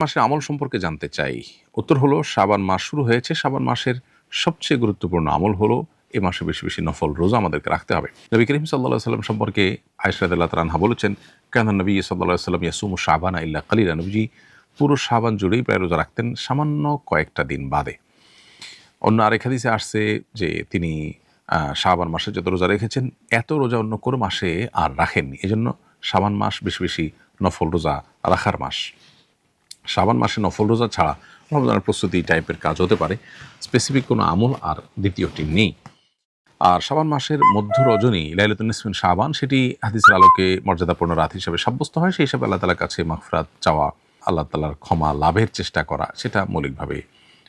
মাসের আমল সম্পর্কে জানতে চাই। উত্তর হলো, শাবান মাস শুরু হয়েছে। শাবান মাসের সবচেয়ে গুরুত্বপূর্ণ আমল হলো এ মাসে বেশি বেশি নফল রোজা আমাদেরকে রাখতে হবে। নবী করিম সাল্লাল্লাহু আলাইহি সাল্লাম সম্পর্কে আয়েশা রাদিয়াল্লাহু তাআলা আনহা বলেছেন, কানা নবী সাল্লাল্লাহু আলাইহি সাল্লাম ইয়াসুমু শাবানা ইল্লা কালিলা। নবীজি পুরো শাবান জুড়েই প্রায় রোজা রাখতেন, সামান্য কয়েকটা দিন বাদে। অন্য আরেক হাদিসে আসছে যে তিনি শাবান মাসে যত রোজা রেখেছেন এত রোজা অন্য কোনো মাসে আর রাখেননি। এজন্য শাবান মাস বেশি বেশি নফল রোজা রাখার মাস। শাবান মাসে নফল রোজা ছাড়া রমজানের প্রস্তুতি টাইপের কাজ হতে পারে, স্পেসিফিক কোনো আমল আর দ্বিতীয়টি নেই। আর শাবান মাসের মধ্য রজনী লাইলাতুন নিসফ মিন শাবান, সেটি হাদিসের আলোকে মর্যাদাপূর্ণ রাত হিসেবে সাব্যস্ত হয়। সেই হিসাবে আল্লাহ তাআলার কাছে মাগফিরাত চাওয়া, আল্লাহ তাআলার ক্ষমা লাভের চেষ্টা করা, সেটা মৌলিকভাবে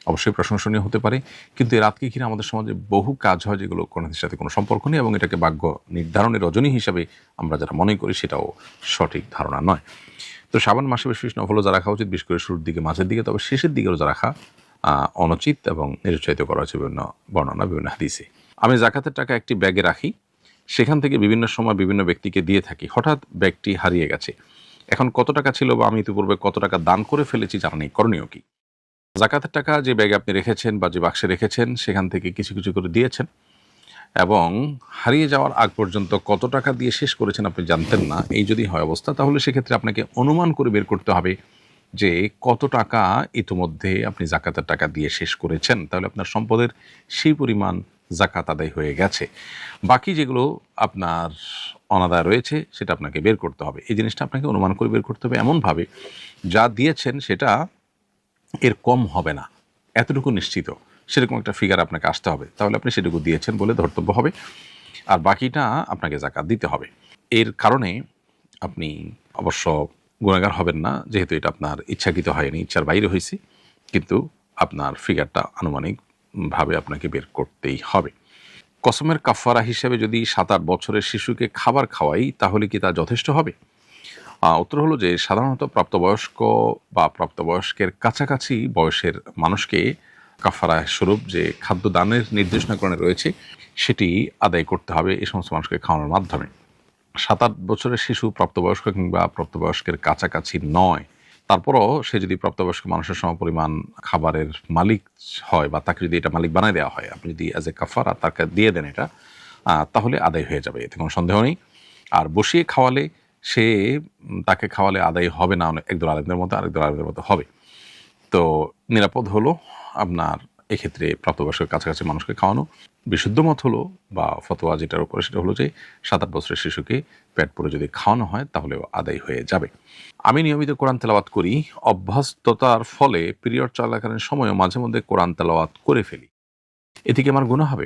অবশ্যই প্রশংসনীয় হতে পারে। কিন্তু এই রাতকে ঘিরে আমাদের সমাজে বহু কাজ হয় যেগুলো কোনোটির সাথে কোনো সম্পর্ক নেই, এবং এটাকে ভাগ্য নির্ধারণের রজনী হিসাবে আমরা যারা মনে করি সেটাও সঠিক ধারণা নয়। তো শাবান মাসে বেশি বেশি নফল রোজা রাখা উচিত, বিশেষ করে শুরুর দিকে, মাঝের দিকে। তবে শেষের দিকে রোজা রাখা অনুচিত এবং নিরুৎসাহিত করা হচ্ছে বিভিন্ন বর্ণনা, বিভিন্ন হাদিসে। আমি যাকাতের টাকা একটি ব্যাগে রাখি, সেখান থেকে বিভিন্ন সময় বিভিন্ন ব্যক্তিকে দিয়ে থাকি। হঠাৎ ব্যাগটি হারিয়ে গেছে, এখন কত টাকা ছিল বা আমি ইতিপূর্বে কত টাকা দান করে ফেলেছি জানা নেই, করণীয় কি? যাকাতের টাকা যে ব্যাগে আপনি রেখেছেন বা যে বাক্সে রেখেছেন সেখান থেকে কিছু কিছু করে দিয়েছেন, এবং হারিয়ে যাওয়ার আগ পর্যন্ত কত টাকা দিয়ে শেষ করেছেন আপনি জানতেন না, এই যদি হয় অবস্থা, তাহলে সেক্ষেত্রে আপনাকে অনুমান করে বের করতে হবে যে কত টাকা ইতিমধ্যে আপনি যাকাতের টাকা দিয়ে শেষ করেছেন। তাহলে আপনার সম্পদের সেই পরিমাণ যাকাত আদায় হয়ে গেছে। বাকি যেগুলো আপনার অনাদায় রয়েছে সেটা আপনাকে বের করতে হবে। এই জিনিসটা আপনাকে অনুমান করে বের করতে হবে এমনভাবে যা দিয়েছেন সেটা এর কম হবে না, এতটুকু নিশ্চিত, সেরকম একটা ফিগার আপনাকে আসতে হবে। তাহলে আপনি সেটুকু দিয়েছেন বলে ধর্তব্য হবে, আর বাকিটা আপনাকে যাকাত দিতে হবে। এর কারণে আপনি অবশ্য গুনাহগার হবেন না, যেহেতু এটা আপনার ইচ্ছাকৃত হয়নি, ইচ্ছার বাইরে হয়েছে, কিন্তু আপনার ফিগারটা আনুমানিকভাবে আপনাকে বের করতেই হবে। কসমের কাফারা হিসেবে যদি 7-8 বছরের শিশুকে খাবার খাওয়াই, তাহলে কি তা যথেষ্ট হবে? উত্তর হলো যে সাধারণত প্রাপ্তবয়স্ক বা প্রাপ্তবয়স্কের কাছাকাছি বয়সের মানুষকে কাফারা স্বরূপ যে খাদ্য দানের নির্দেশনাকরণে রয়েছে সেটি আদায় করতে হবে এই সমস্ত মানুষকে খাওয়ানোর মাধ্যমে। 7-8 বছরের শিশু প্রাপ্তবয়স্ক কিংবা প্রাপ্তবয়স্কের কাছাকাছি নয়, তারপরও সে যদি প্রাপ্তবয়স্ক মানুষের সমপরিমাণ খাবারের মালিক হয়, বা তাকে যদি এটা মালিক বানায় দেওয়া হয়, আপনি যদি অ্যাজ এ কাফারা তাকে দিয়ে দেন এটা, তাহলে আদায় হয়ে যাবে, এতে কোনো সন্দেহ নেই। আর বসিয়ে খাওয়ালে সে তাকে খাওয়ালে আদায় হবে না, একদল আলেমদের মতো, আরেকদল আলেমদের মতো হবে। তো নিরাপদ হলো আপনার এক্ষেত্রে প্রাপ্তবয়স্কের কাছাকাছি মানুষকে খাওয়ানো। বিশুদ্ধ মত হলো বা ফতোয়া যেটার উপরে, সেটা হলো যে 7-8 বছরের শিশুকে পেট পুরে যদি খাওয়ানো হয় তাহলেও আদায় হয়ে যাবে। আমি নিয়মিত কোরআন তেলাওয়াত করি, অভ্যস্ততার ফলে পিরিয়ড চলাকালীন সময়ও মাঝে মধ্যে কোরআন তেলাওয়াত করে ফেলি, এতে কি আমার গুনাহ হবে?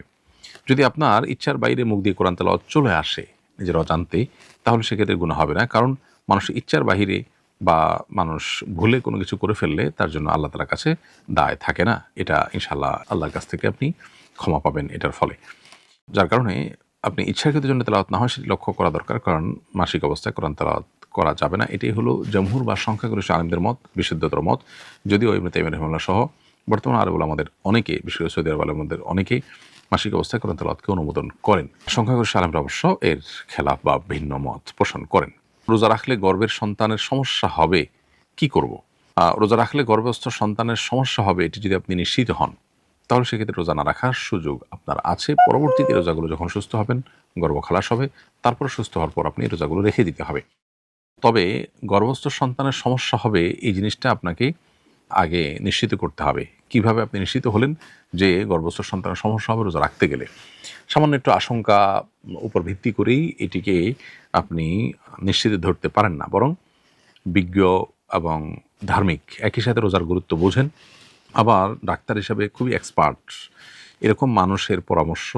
যদি আপনার ইচ্ছার বাইরে মুখ দিয়ে কোরআন তেলাওয়াত চলে আসে নিজের অজান্তে, তাহলে সেক্ষেত্রে গুনাহ হবে না। কারণ মানুষের ইচ্ছার বাহিরে বা মানুষ ভুলে কোনো কিছু করে ফেললে তার জন্য আল্লাহ তাআলার কাছে দায় থাকে না। এটা ইনশাআল্লাহ আল্লাহর কাছ থেকে আপনি ক্ষমা পাবেন এটার ফলে। যার কারণে আপনি ইচ্ছাকৃত জন্য তেলাওয়াত না হয় সেটি লক্ষ্য করা দরকার, কারণ মাসিক অবস্থায় কোরআন তেলাওয়াত করা যাবে না। এটাই হলো জমহুর বা সংখ্যাগরিষ্ঠ আলেমদের মত, বিশুদ্ধতর মত। যদিও ইবনে তাইমিয়া রাহিমাহুল্লাহ সহ বর্তমান আরব উলামাদের অনেকে, বিশেষ করে সৌদি আরব আলেমদের অনেকেই মাসিক অবস্থায় কোরআন তেলাওয়াতকে অনুমোদন করেন। সংখ্যাগরিষ্ঠ আলেমরা অবশ্য এর খেলাফ বা ভিন্ন মত পোষণ করেন। রোজা রাখলে গর্ভের সন্তানের সমস্যা হবে, কি করব? রোজা রাখলে গর্ভস্থ সন্তানের সমস্যা হবে এটি যদি আপনি নিশ্চিত হন, তাহলে সেক্ষেত্রে রোজা না রাখার সুযোগ আপনার আছে। পরবর্তীতে রোজাগুলো যখন সুস্থ হবেন, গর্ভ খালাস হবে, তারপর সুস্থ হওয়ার পর আপনি রোজাগুলো রেখে দিতে হবে। তবে গর্ভস্থ সন্তানের সমস্যা হবে এই জিনিসটা আপনাকে আগে নিশ্চিত করতে হবে। কিভাবে আপনি নিশ্চিত হলেন যে গর্ভস্থ সন্তানের সমস্যা হবে রোজা রাখতে গেলে? সামান্য একটু আশঙ্কা উপর ভিত্তি করেই এটিকে আপনি নিশ্চিত ধরতে পারেন না, বরং বিজ্ঞ এবং ধার্মিক একই সাথে রোজার গুরুত্ব বোঝেন, আবার ডাক্তার হিসাবে খুবই এক্সপার্ট এরকম মানুষের পরামর্শ,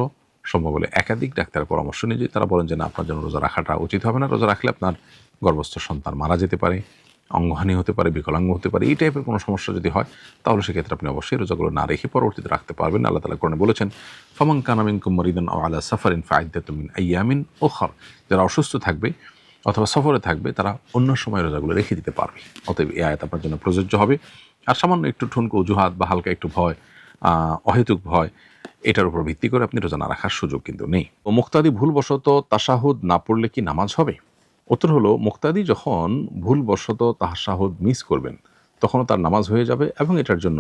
সম্ভব হলে একাধিক ডাক্তারের পরামর্শ নিয়ে যদি তারা বলেন যে না, আপনার জন্য রোজা রাখাটা উচিত হবে না, রোজা রাখলে আপনার গর্ভস্থ সন্তান মারা যেতে পারে, অঙ্গহানি হতে পারে, বিকলাঙ্গ হতে পারে, এই টাইপের কোনো সমস্যা যদি হয়, তাহলে সেক্ষেত্রে আপনি অবশ্যই রোজাগুলো না রেখে পরবর্তীতে রাখতে পারবেন। আল্লাহ তাআলা কোরআনে বলেছেন, ফামান কানা মিনকুম মারিদান আও আলা সাফারিন ফাইদ্দাতুম মিন আইয়ামিন উখর, যারা অসুস্থ থাকবে অথবা সফরে থাকবে তারা অন্য সময় রোজাগুলো রেখে দিতে পারবে। অতএব এই আয়াত আপনার জন্য প্রযোজ্য হবে। আর সামান্য একটু ঠুনকো অজুহাত বা হালকা একটু ভয়, অহেতুক ভয়, এটার উপর ভিত্তি করে আপনি রোজা না রাখার সুযোগ কিন্তু নেই। ও মুক্তাদি ভুলবশত তাশাহুদ না পড়লে কি নামাজ হবে? উত্তর হলো, মুক্তাদি যখন ভুলবশত তাশাহুদ মিস করবেন, তখনও তার নামাজ হয়ে যাবে এবং এটার জন্য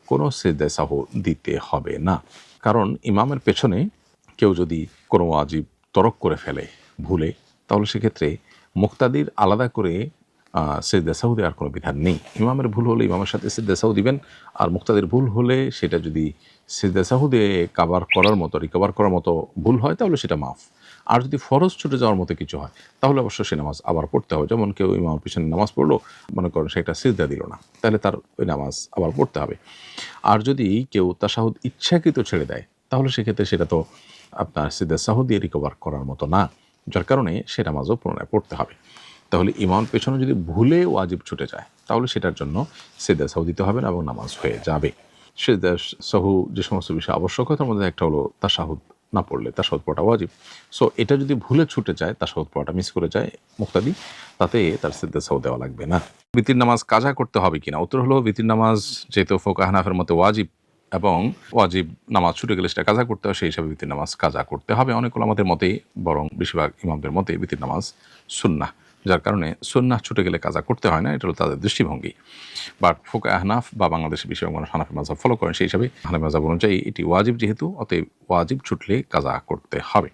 কোনো সিজদায়ে সাহু দিতে হবে না। কারণ ইমামের পেছনে কেউ যদি কোনো ওয়াজিব তরক করে ফেলে ভুলে, তাহলে সেক্ষেত্রে মুক্তাদির আলাদা করে সিজদায়ে সাহু দেওয়ার কোনো বিধান নেই। ইমামের ভুল হলে ইমামের সাথে সিজদায়ে সাহু দিবেন, আর মুক্তাদির ভুল হলে সেটা যদি সিজদায়ে সাহু দিয়ে রিকভার করার মতো ভুল হয় তাহলে সেটা মাফ। আর যদি ফরজ ছুটে যাওয়ার মতো কিছু হয় তাহলে অবশ্য সে নামাজ আবার পড়তে হবে। যেমন কেউ ইমামের পিছনে নামাজ পড়লো, মনে করেন সে একটা সিজদা দিল না, তাহলে তার ওই নামাজ আবার পড়তে হবে। আর যদি কেউ তাশাহুদ ইচ্ছাকৃত ছেড়ে দেয় তাহলে সেক্ষেত্রে সেটা তো আপনার সিজদায়ে সাহু দিয়ে রিকভার করার মতো না, যার কারণে সে নামাজও পুনরায় পড়তে হবে। তাহলে ইমাম পেছনে যদি ভুলে ওয়াজিব ছুটে যায় তাহলে সেটার জন্য সিজদায়ে সাহু দিতে হবে না এবং নামাজ হয়ে যাবে। সিজদায়ে সাহু যে সমস্ত বিষয় আবশ্যকতার মধ্যে একটা হলো তাশাহুদ না পড়লে তাশাহুদ পড়াটা ওয়াজিব। সো এটা যদি ভুলে ছুটে যায়, তাশাহুদ পড়াটা মিস করে যায় মুক্তাদি, তাতে তার সিজদায়ে সাহু দেওয়া লাগবে না। বিতির নামাজ কাজা করতে হবে কিনা? উত্তর হলো বিতির নামাজ যেহেতু ফুকাহা হানাফের মতে ওয়াজিব এবং ওয়াজিব নামাজ ছুটে গেলে সেটা কাজা করতে হয়, সেই হিসাবে বিতির নামাজ কাজা করতে হবে। অনেক ওলামাদের মতেই, বরং বেশিরভাগ ইমামদের মতে বিতির নামাজ সুন্নাহ, যার কারণে সুন্নাহ ছুটে গেলে কাজা করতে হয় না, এটা হলো তাদের দৃষ্টিভঙ্গি। বাট ফুকাহা হানাফ বা বাংলাদেশের বেশিরভাগ মানুষ হানাফি মাযহাব ফলো করেন, সেই হিসাবে হানাফি মাযহাব অনুযায়ী এটি ওয়াজিব, যেহেতু অতএব ওয়াজিব ছুটলে কাজা করতে হবে।